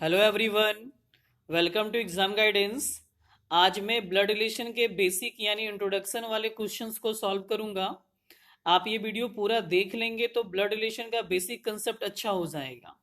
Hello everyone, welcome to exam guidance. आज मैं blood relation के बेसिक यानी इंट्रोडक्शन वाले क्वेश्चंस को सॉल्व करूंगा। आप ये वीडियो पूरा देख लेंगे तो ब्लड रिलेशन का बेसिक कंसेप्ट अच्छा हो जाएगा।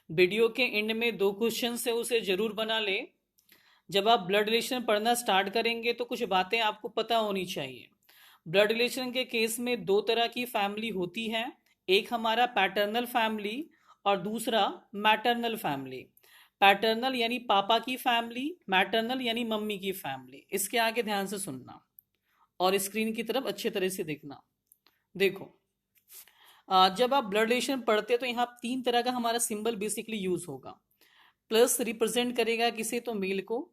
वीडियो के एंड में दो क्वेश्चन है, उसे जरूर बना ले। जब आप ब्लड रिलेशन पढ़ना स्टार्ट करेंगे तो कुछ बातें आपको पता होनी चाहिए। ब्लड रिलेशन के केस में दो तरह की फैमिली होती है। एक हमारा पैटर्नल फैमिली और दूसरा मैटरनल फैमिली। पैटर्नल यानी पापा की फैमिली, मैटरनल यानी मम्मी की फैमिली। इसके आगे ध्यान से सुनना और स्क्रीन की तरफ अच्छे तरह से देखना। देखो, जब आप ब्लड रिलेशन पढ़ते हैं तो यहाँ तीन तरह का हमारा सिंबल बेसिकली यूज होगा। प्लस रिप्रेजेंट करेगा किसे, तो मेल को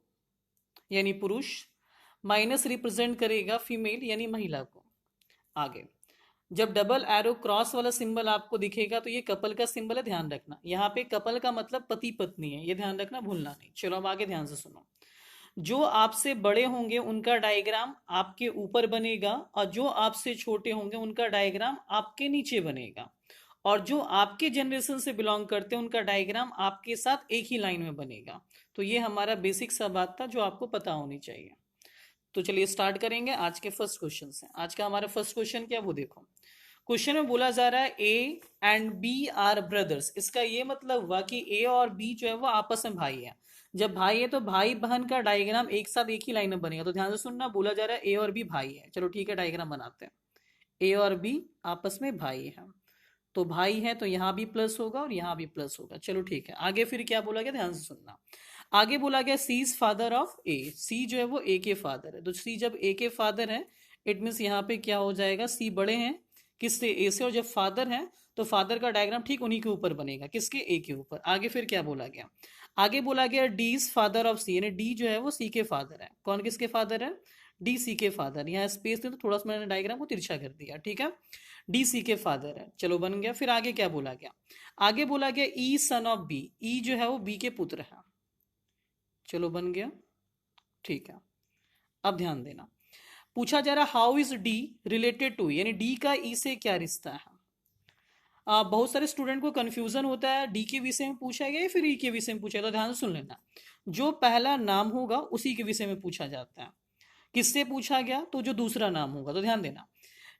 यानी पुरुष। माइनस रिप्रेजेंट करेगा फीमेल यानी महिला को। आगे जब डबल एरो क्रॉस वाला सिंबल आपको दिखेगा तो ये कपल का सिंबल है, ध्यान रखना। यहाँ पे कपल का मतलब पति पत्नी है, ये ध्यान रखना, भूलना नहीं। चलो अब आगे ध्यान से सुनो। जो आपसे बड़े होंगे उनका डायग्राम आपके ऊपर बनेगा और जो आपसे छोटे होंगे उनका डायग्राम आपके नीचे बनेगा। और जो आपके जनरेशन से बिलोंग करते हैं उनका डायग्राम आपके साथ एक ही लाइन में बनेगा। तो ये हमारा बेसिक सा बात था जो आपको पता होनी चाहिए। तो चलिए स्टार्ट करेंगे आज के फर्स्ट क्वेश्चन से। आज का हमारा फर्स्ट क्वेश्चन क्या, वो देखो। क्वेश्चन में बोला जा रहा है A and B are brothers. इसका ये मतलब हुआ कि ए और बी जो है वो आपस में भाई है। जब भाई है तो भाई बहन का डायग्राम एक साथ एक ही लाइन में बनेगा। तो ध्यान से सुनना, बोला जा रहा है ए और बी भाई है। चलो ठीक है, डायग्राम बनाते हैं। ए और बी आपस में भाई है, तो भाई है तो यहाँ भी प्लस होगा और यहाँ भी प्लस होगा। चलो ठीक है, आगे फिर क्या बोला गया, ध्यान से सुनना। आगे बोला गया सी इज फादर ऑफ ए। सी जो है वो ए के फादर है, तो सी जब ए के फादर है इट मीन्स यहाँ पे क्या हो जाएगा, सी बड़े हैं किससे, ए से। और जब फादर है तो फादर का डायग्राम ठीक उन्हीं के ऊपर बनेगा, किसके, ए के ऊपर। आगे फिर क्या बोला गया, आगे बोला गया D is father of C, यानी डी जो है वो सी के फादर है। कौन किसके फादर है, डी सी के फादर। यहाँ स्पेस नहीं तो थोड़ा सा मैंने डायग्राम को तिरछा कर दिया, ठीक है। डी सी के फादर है, चलो बन गया। फिर आगे क्या बोला गया, आगे बोला गया ई सन ऑफ बी। ई जो है वो बी के पुत्र है, चलो बन गया, ठीक है। अब ध्यान देना, पूछा जा रहा how is D related to, यानी डी का ई से क्या रिश्ता है। बहुत सारे स्टूडेंट को कंफ्यूजन होता है, डी के विषय में पूछा गया या फिर ई के विषय में पूछा गया। तो ध्यान से सुन लेना, जो पहला नाम होगा उसी के विषय में पूछा जाता है। किससे पूछा गया, तो जो दूसरा नाम होगा। तो ध्यान देना,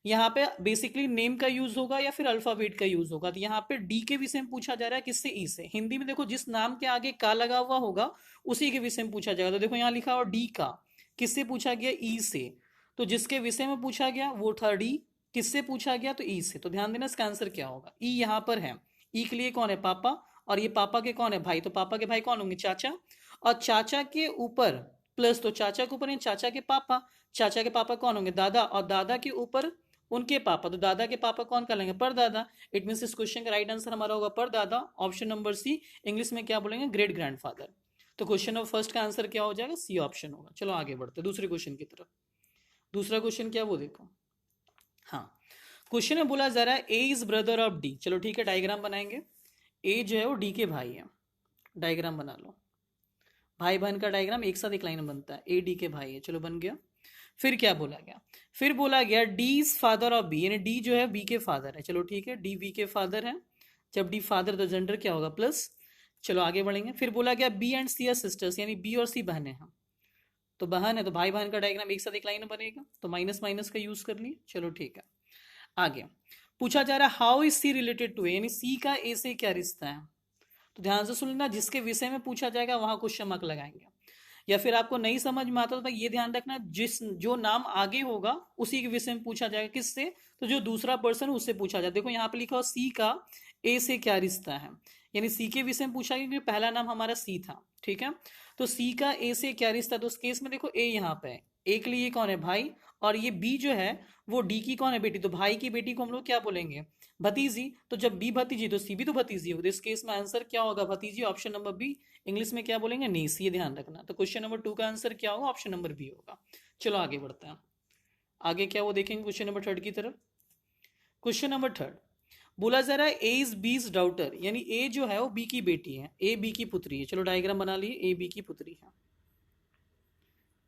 यहाँ पे बेसिकली नेम का यूज होगा या फिर अल्फाबेट का यूज होगा। तो यहाँ पे डी के विषय में पूछा जा रहा है, किससे, ई से। हिंदी में देखो, जिस नाम के आगे का लगा हुआ होगा उसी के विषय में पूछा जाएगा। तो देखो यहाँ लिखा हुआ डी का, किससे पूछा गया, ई से। तो जिसके विषय में पूछा गया वो था डी, किससे पूछा गया, तो ई से। तो ध्यान देना इसका आंसर क्या होगा, ई यहाँ पर है। ई के लिए कौन है, पापा। और ये पापा के कौन है, भाई। तो पापा के भाई कौन होंगे, चाचा। और चाचा के ऊपर प्लस, तो चाचा के ऊपर चाचा के पापा। चाचा के पापा कौन होंगे, दादा। और दादा के ऊपर उनके पापा, तो दादा के पापा कौन कहलाएंगे, परदादा। इट मीन इस क्वेश्चन का राइट आंसर हमारा होगा परदादा, ऑप्शन नंबर सी। इंग्लिश में क्या बोलेंगे, ग्रेट ग्रैंडफादर। तो क्वेश्चन नंबर फर्स्ट का आंसर क्या हो जाएगा, सी ऑप्शन होगा। चलो आगे बढ़ते दूसरे क्वेश्चन की तरफ। दूसरा क्वेश्चन क्या, वो देखो। हाँ, क्वेश्चन में बोला जा रहा है ए इज ब्रदर ऑफ डी। चलो ठीक है, डायग्राम बनाएंगे। ए जो है वो डी के भाई है, डायग्राम बना लो। भाई बहन का डायग्राम एक साथ एक लाइन में बनता है, ए डी के भाई है, चलो बन गया। फिर क्या बोला गया, फिर बोला गया D is father of B, यानी डी जो है बी के फादर है। चलो ठीक है, डी बी के फादर है। जब डी फादर तो जेंडर क्या होगा, प्लस। चलो आगे बढ़ेंगे। फिर बोला गया B and C are sisters, यानी बी और सी बहन है। तो बहन है तो भाई बहन का डायग्राम एक साथ एक लाइन में बनेगा, तो माइनस माइनस का यूज कर लिए। चलो ठीक है, आगे पूछा जा रहा है how is C related to A, यानी सी का ए से क्या रिश्ता है। तो ध्यान से सुनना, जिसके विषय में पूछा जाएगा वहां क्वेश्चन मार्क लगाएंगे। या फिर आपको नहीं समझ में आता तो भाई ये ध्यान रखना, जिस जो नाम आगे होगा उसी के विषय में पूछा जाएगा, किससे, तो जो दूसरा पर्सन उससे पूछा जाए। देखो यहाँ पे लिखा हो सी का ए से क्या रिश्ता है, यानी सी के विषय में पूछा गया क्योंकि पहला नाम हमारा सी था, ठीक है। तो सी का ए से क्या रिश्ता, तो उस केस में देखो ए यहाँ पे है, ए के लिए कौन है, भाई। और ये बी जो है वो डी की कौन है, बेटी। तो भाई की बेटी को हम लोग क्या बोलेंगे, भतीजी। तो जब बी भतीजी तो सी भी तो भतीजी होगी। इस केस में आंसर क्या होगा, भतीजी, ऑप्शन नंबर बी। इंग्लिश में क्या बोलेंगे, नीस, ये ध्यान रखना। तो क्वेश्चन नंबर 2 का आंसर क्या होगा, ऑप्शन नंबर बी होगा। चलो आगे बढ़ते हैं, आगे क्या वो देखेंगे क्वेश्चन नंबर 3 की तरफ। क्वेश्चन नंबर 3 बोला जा रहा है ए इज बी इज डाउटर, यानी ए जो है वो बी की बेटी है, ए बी की पुत्री है। चलो डायग्राम बना लिए, ए बी की पुत्री है,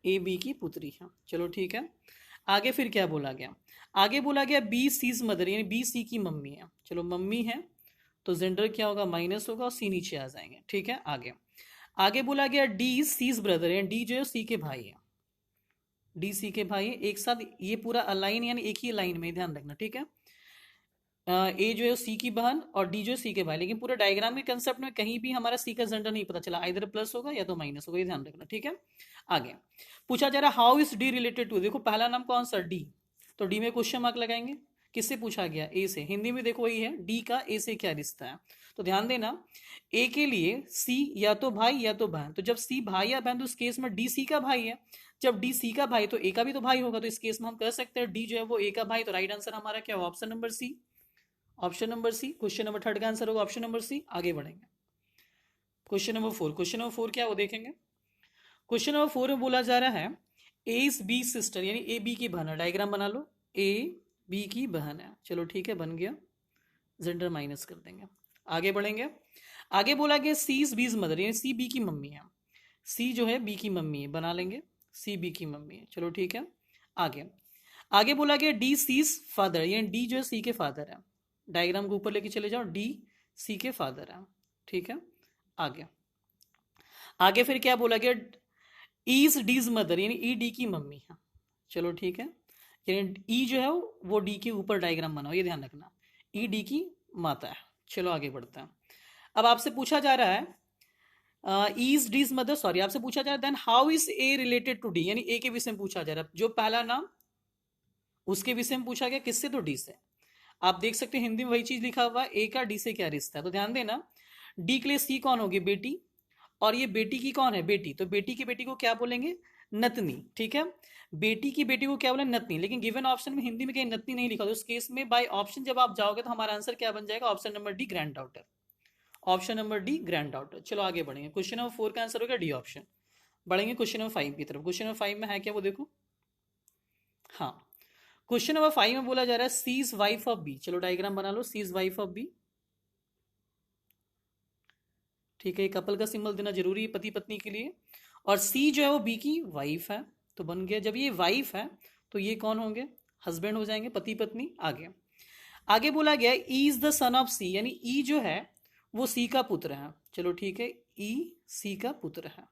ए बी की पुत्री है। चलो ठीक है, आगे फिर क्या बोला गया, आगे बोला गया बी सीज मदर, यानी बी सी की मम्मी है। चलो मम्मी है तो जेंडर क्या होगा, माइनस होगा और सी नीचे आ जाएंगे, ठीक है। आगे आगे बोला गया डी इज सीज ब्रदर, यानी डी जो है सी के भाई है, डी सी के भाई है। एक साथ ये पूरा अलाइन यानी एक ही लाइन में, ध्यान रखना, ठीक है। ए जो है सी की बहन और डी जो है सी के भाई, लेकिन पूरे डायग्राम के कंसेप्ट में कहीं भी हमारा सी का जेंडर नहीं पता चला, इधर प्लस होगा या तो माइनस होगा, ये ध्यान रखना, ठीक है। आगे पूछा जा रहा how is D related to, देखो पहला नाम कौन सा, डी, तो डी में क्वेश्चन मार्क लगाएंगे। किससे पूछा गया, ए से, हिंदी में देखो वही है, डी का ए से क्या रिश्ता है। तो ध्यान देना, ए के लिए सी या तो भाई या तो बहन, तो जब सी भाई या बहन तो इस केस में डी सी का भाई है, जब डी सी का भाई तो ए का भी तो भाई होगा, तो इस केस में हम कह सकते हैं डी जो है वो ए का भाई। तो राइट आंसर हमारा क्या होगा, option number C, option number C. Question number 3 का आंसर होगा ऑप्शन नंबर सी। आगे बढ़ेंगे क्वेश्चन नंबर 4। क्वेश्चन नंबर 4 क्या वो देखेंगे। क्वेश्चन नंबर 4 में बोला जा रहा है ए इज बी सिस्टर, यानी ए बी की बहन है। डायग्राम बना लो, ए बी की बहन है, चलो ठीक है बन गया, जेंडर माइनस कर देंगे। आगे बढ़ेंगे, आगे बोला गया सी इज बीज मदर, यानी सी बी की मम्मी है, सी जो है बी की मम्मी है, बना लेंगे सी बी की मम्मी है, चलो ठीक है। आगे आगे बोला गया डी सी इज फादर, यानी डी जो है सी के फादर है। डायग्राम को ऊपर लेके चले जाओ, डी सी के फादर है, ठीक है। आगे आगे फिर क्या बोला गया, ईज डीज मदर, यानी ई डी की मम्मी है, चलो ठीक है। यानी ई जो है वो डी के ऊपर डायग्राम बनाओ, ये ध्यान रखना, ई डी की माता है। चलो आगे बढ़ते हैं। अब आपसे पूछा जा रहा है ईज डीज मदर, सॉरी आपसे पूछा जा रहा है then how is A related to D, यानी ए के विषय में पूछा जा रहा है, जो पहला नाम उसके विषय में पूछा गया, किससे, तो डी से। आप देख सकते हैं हिंदी में वही चीज लिखा हुआ है, ए का डी से क्या रिश्ता है, तो ध्यान देना, डी के लिए सी कौन होगी, बेटी, और ये बेटी की कौन है, बेटी, तो बेटी की बेटी को क्या बोलेंगे, नतनी, ठीक है। बेटी की बेटी को क्या बोले, नतनी, लेकिन गिवन ऑप्शन में हिंदी में कहीं नतनी नहीं लिखा, तो उस केस में बाय ऑप्शन जब आप जाओगे तो हमारा आंसर क्या बन जाएगा, option number D grand daughter, option number D grand daughter. चलो आगे बढ़ेंगे, क्वेश्चन नंबर 4 का आंसर होगा डी ऑप्शन। बढ़ेंगे क्वेश्चन नंबर 5 की तरफ। क्वेश्चन नंबर 5 में है क्या वो देखो, हाँ क्वेश्चन नंबर 5 में बोला जा रहा है सी इज वाइफ ऑफ बी, चलो डायग्राम बना लो, सी इज वाइफ ऑफ बी, ठीक है। कपल का सिंबल देना जरूरी है पति पत्नी के लिए, और सी जो है वो बी की वाइफ है, तो बन गया, जब ये वाइफ है तो ये कौन होंगे, हस्बैंड हो जाएंगे, पति पत्नी। आगे आगे बोला गया E is the son of C, यानी ई जो है वो सी का पुत्र है, चलो ठीक है, ई सी का पुत्र है,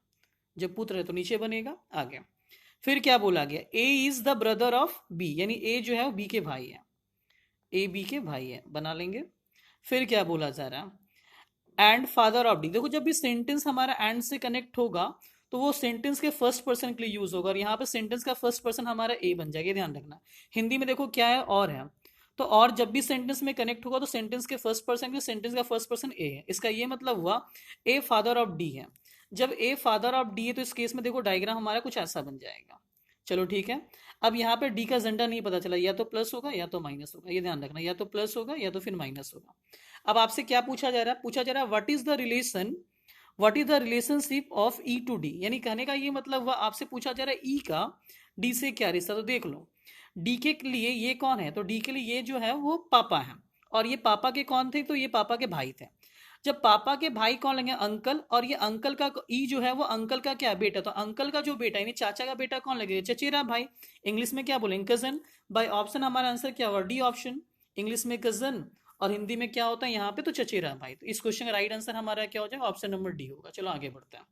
जब पुत्र है तो नीचे बनेगा। आगे फिर क्या बोला गया, A is the brother of B, यानी ए जो है वो बी के भाई है, ए बी के भाई है, बना लेंगे। फिर क्या बोला जा रहा है, एंड फादर ऑफ डी, देखो जब भी सेंटेंस हमारा एंड से कनेक्ट होगा तो वो सेंटेंस के फर्स्ट पर्सन के लिए यूज होगा, और यहाँ पे सेंटेंस का फर्स्ट पर्सन हमारा ए बन जाएगा, ध्यान रखना। हिंदी में देखो क्या है, और है, तो और जब भी सेंटेंस में कनेक्ट होगा तो सेंटेंस के फर्स्ट पर्सन के सेंटेंस का फर्स्ट पर्सन ए है, इसका ये मतलब हुआ ए फादर ऑफ डी है। जब ए फादर ऑफ डी है तो इस केस में देखो डायग्राम हमारा कुछ ऐसा बन जाएगा, चलो ठीक है। अब यहाँ पे डी का जेंडर नहीं पता चला, या तो प्लस होगा या तो माइनस होगा, ये ध्यान रखना, या तो प्लस होगा या तो फिर माइनस होगा। अब आपसे क्या पूछा जा रहा है, पूछा जा रहा है what is the relation, what is the relationship of E to D, यानी कहने का ये मतलब हुआ आपसे पूछा जा रहा है ई का डी से क्या रिश्ता, तो देख लो डी के लिए ये कौन है, तो डी के लिए ये जो है वो पापा है, और ये पापा के कौन थे, तो ये पापा के भाई थे। जब पापा के भाई कौन लगे, अंकल, और ये अंकल का ई जो है वो अंकल का क्या बेटा, तो अंकल का जो बेटा यानी चाचा का बेटा कौन लगेगा, चचेरा भाई, इंग्लिश में क्या बोलेंगे, कजन। बाय ऑप्शन हमारा आंसर क्या होगा, डी ऑप्शन, इंग्लिश में कजन और हिंदी में क्या होता है यहाँ पे, तो चचेरा भाई। तो इस क्वेश्चन का राइट आंसर हमारा क्या हो जाएगा, ऑप्शन नंबर डी होगा। चलो आगे बढ़ते हैं,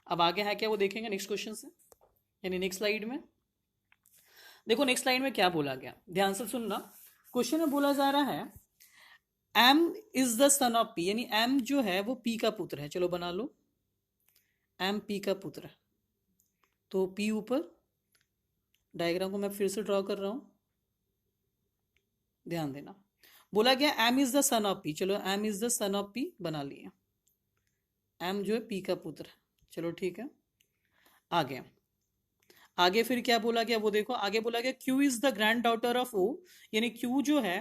अब आगे है क्या वो देखेंगे नेक्स्ट क्वेश्चन से, यानी नेक्स्ट स्लाइड में। देखो नेक्स्ट स्लाइड में क्या बोला गया, ध्यान से सुनना। क्वेश्चन में बोला जा रहा है M is the son of P, यानी एम जो है वो पी का पुत्र है, चलो बना लो, एम पी का पुत्र है, तो पी ऊपर, डायग्राम को मैं फिर से ड्रॉ कर रहा हूं, ध्यान देना। बोला गया M is the son of P, चलो M is the son of P बना लिए, एम जो है पी का पुत्र है, चलो ठीक है। आगे आगे फिर क्या बोला गया वो देखो, आगे बोला गया Q is the granddaughter of O, यानी क्यू जो है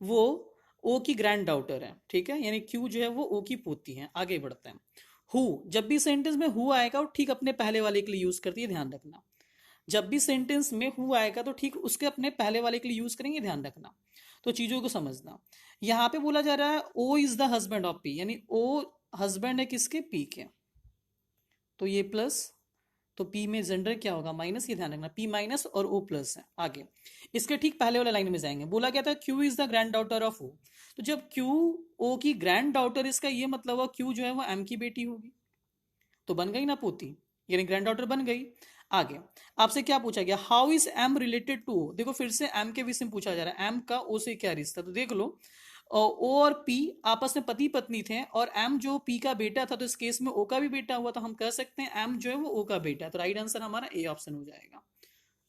वो ओ की ग्रैंड डॉटर है, ठीक है, यानी क्यू जो है वो ओ की पोती है। आगे बढ़ते हैं, हु, जब भी सेंटेंस में हु आएगा वो ठीक अपने पहले वाले के लिए यूज करती है, ध्यान रखना। जब भी सेंटेंस में हु आएगा तो ठीक उसके अपने पहले वाले के लिए यूज करेंगे, ध्यान रखना, तो चीजों को समझना। यहाँ पे बोला जा रहा है O is the husband of P, यानी ओ हस्बैंड है किसके, पी के, तो ये प्लस, तो P में जेंडर क्या होगा, माइनस, ये ध्यान रखना, P माइनस और O प्लस है। आगे इसके ठीक पहले वाले लाइन में जाएंगे, बोला गया था Q is the granddaughter of O, तो जब Q O की ग्रैंड डॉटर, इसका ये मतलब हुआ Q जो है वो M की बेटी होगी, तो बन गई ना पोती, यानी ग्रैंड डॉटर बन गई। आगे आपसे क्या पूछा गया, how is M related to O. देखो फिर से एम के विषय में पूछा जा रहा है, एम का ओ से क्या रिश्ता, तो देख लो ओ और पी आपस में पति पत्नी थे, और एम जो पी का बेटा था, तो इस केस में ओ का भी बेटा हुआ, तो हम कह सकते हैं एम जो है वो ओ का बेटा है। तो राइट आंसर हमारा ए ऑप्शन हो जाएगा।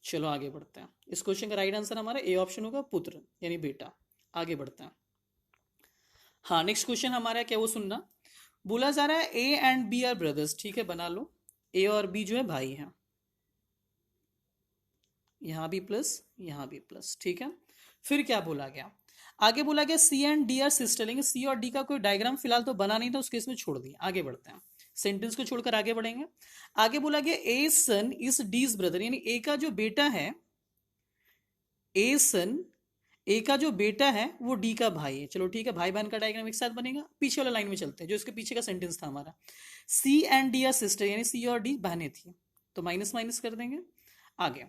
चलो आगे बढ़ते हैं, इस क्वेश्चन का राइट आंसर हमारा ए ऑप्शन होगा, पुत्र यानी बेटा। आगे बढ़ते हैं। हाँ नेक्स्ट क्वेश्चन हमारा क्या, वो सुनना। बोला जा रहा है A and B are brothers, ठीक है बना लो, ए और बी जो है भाई हैं, यहां भी प्लस यहां भी प्लस, ठीक है। फिर क्या बोला गया, आगे बोला गया सी एंड डी आर सिस्टर, लेंगे सी और डी का कोई डायग्राम फिलहाल तो बना नहीं था, उस केस में छोड़ दिया। आगे बढ़ते हैं, सेंटेंस को छोड़कर आगे बढ़ेंगे। आगे बोला गया ए सन इज डीज ब्रदर, यानी ए का जो बेटा है, ए सन ए का जो बेटा है वो डी का भाई है। चलो ठीक है, भाई बहन का डायग्राम एक साथ बनेगा। पीछे वाला लाइन में चलते हैं, जो इसके पीछे का सेंटेंस था हमारा, सी एंड डी आर सिस्टर, यानी सी और डी बहनें थी, तो माइनस माइनस कर देंगे। आगे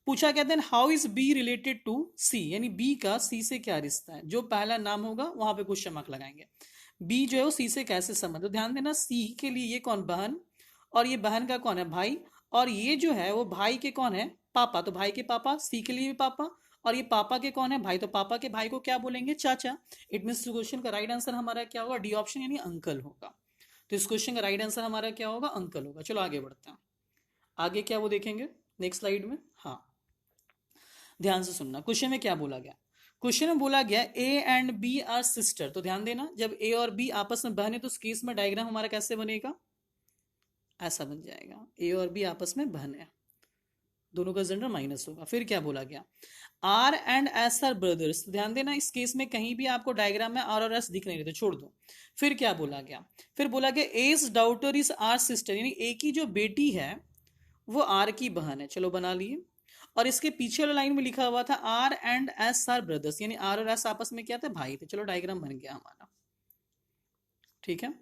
पूछा क्या था, how is B related to C, यानी बी का सी से क्या रिश्ता है। जो पहला नाम होगा वहां पे क्वेश्चन मार्क लगाएंगे। बी जो है वो सी से कैसे संबंध, तो ध्यान देना सी के लिए ये कौन, बहन, और ये बहन का कौन है, भाई, और ये जो है वो भाई के कौन है, पापा, तो भाई के पापा, सी के लिए भी पापा, और ये पापा के कौन है, भाई, तो पापा के भाई को क्या बोलेंगे, चाचा। इट मीन क्वेश्चन का राइट आंसर हमारा क्या होगा, डी ऑप्शन यानी अंकल होगा। तो इस क्वेश्चन का राइट आंसर हमारा क्या होगा, अंकल होगा। चलो आगे बढ़ते हैं, आगे क्या वो देखेंगे नेक्स्ट स्लाइड में। हाँ ध्यान से सुनना, क्वेश्चन में क्या बोला गया, क्वेश्चन में बोला गया A and B are sister, तो ध्यान देना जब ए और बी आपस में बहन है तो उस केस में डायग्राम हमारा कैसे बनेगा, ऐसा बन जाएगा, ए और बी आपस में बहन है, दोनों का जेंडर माइनस होगा। फिर क्या बोला गया, R and S are brothers, ध्यान देना इस केस में कहीं भी आपको डायग्राम में आर और एस दिख नहीं रहे, तो छोड़ दो। फिर क्या बोला गया, फिर बोला गया S daughter is R sister, यानी ए की जो बेटी है वो आर की बहन है। चलो बना लिए, और इसके पीछे वाला लाइन में लिखा हुआ था R and S are brothers, यानी आर और एस आपस में क्या थे, भाई थे। चलो डायग्राम बन गया हमारा, ठीक है।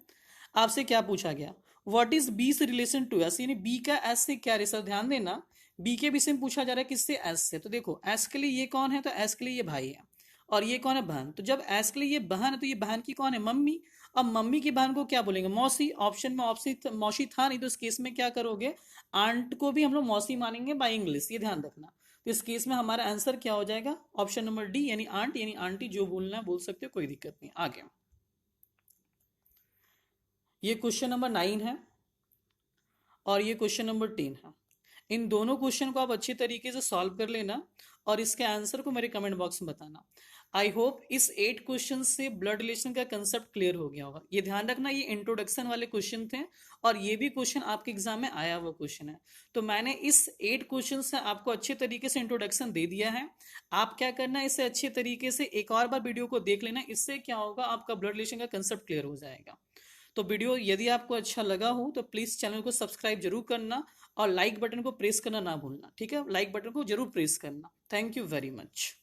आपसे क्या पूछा गया, व्हाट इज बी से रिलेशन टू एस, यानी बी का एस से क्या रिश्ता। ध्यान देना बी के विषय में पूछा जा रहा है किससे, एस से, तो देखो एस के लिए ये कौन है, तो एस के लिए ये भाई है, और ये कौन है, बहन। तो जब एस के लिए ये बहन है तो ये बहन की कौन है, मम्मी। अब मम्मी की बहन को क्या बोलेंगे, मौसी। ऑप्शन में ऑप्शन मौसी था नहीं, तो इस केस में क्या करोगे, आंट को भी हम लोग मौसी मानेंगे बाय इंग्लिश, ये ध्यान रखना। तो इस केस में हमारा आंसर क्या हो जाएगा, ऑप्शन नंबर डी यानी आंट, यानी आंटी, जो बोलना है बोल सकते हो, कोई दिक्कत नहीं। आगे ये क्वेश्चन नंबर 9 है और ये क्वेश्चन नंबर 10 है। इन दोनों क्वेश्चन को आप अच्छी तरीके से सॉल्व कर लेना और इसके आंसर को मेरे कमेंट बॉक्स में बताना। आई होप इस 8 क्वेश्चन से ब्लड रिलेशन का कंसेप्ट क्लियर हो गया होगा। ये ध्यान रखना ये इंट्रोडक्शन वाले क्वेश्चन थे और ये भी क्वेश्चन आपके एग्जाम में आया हुआ क्वेश्चन है। तो मैंने इस 8 क्वेश्चन से आपको अच्छे तरीके से इंट्रोडक्शन दे दिया है। आप क्या करना है, इसे अच्छे तरीके से एक और बार वीडियो को देख लेना, इससे क्या होगा आपका ब्लड रिलेशन का कंसेप्ट क्लियर हो जाएगा। तो वीडियो यदि आपको अच्छा लगा हो तो प्लीज चैनल को सब्सक्राइब जरूर करना और लाइक बटन को प्रेस करना ना भूलना, ठीक है। लाइक बटन को जरूर प्रेस करना। Thank you very much.